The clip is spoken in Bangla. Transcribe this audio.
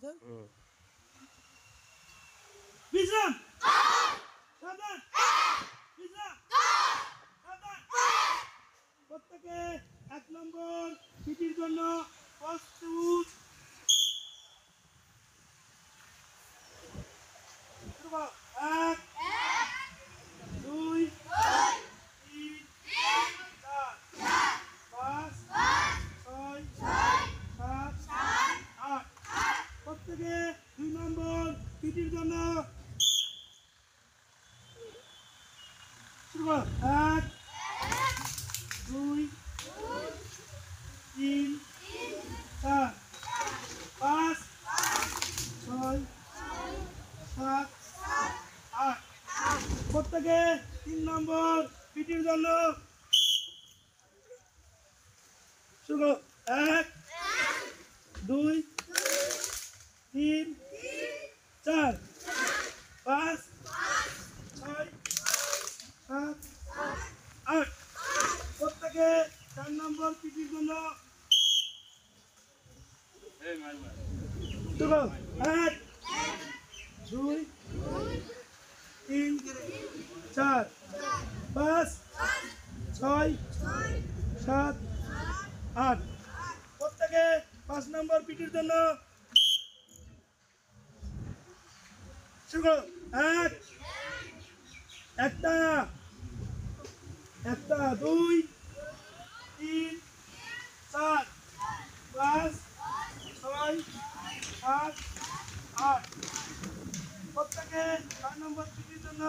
স্যার। বিশ্রাম সাবধান বিশ্রাম সাবধান প্রত্যেকে 1 নম্বর পিটির জন্য প্রস্তুত শুরু করো 1 2 3 4 5 6 7 8 প্রত্যেকে 2 নম্বর পিটির জন্য শুরু করো 1 2 3 4 5 6 7 8 প্রত্যেকে 3 নম্বর পিটির জন্য শুরু করো 1 2 3 4 5 6 7 8 প্রত্যেকে 4 নম্বর পিটির জন্য শুরু করো 1 2 3 4 5 6 7 8 প্রত্যেকে 5 নম্বর পিটির জন্য শুরু করো 1 একটা 2 3 4 5 6 7 8 প্রত্যেকে 4 নম্বর পিটির জন্য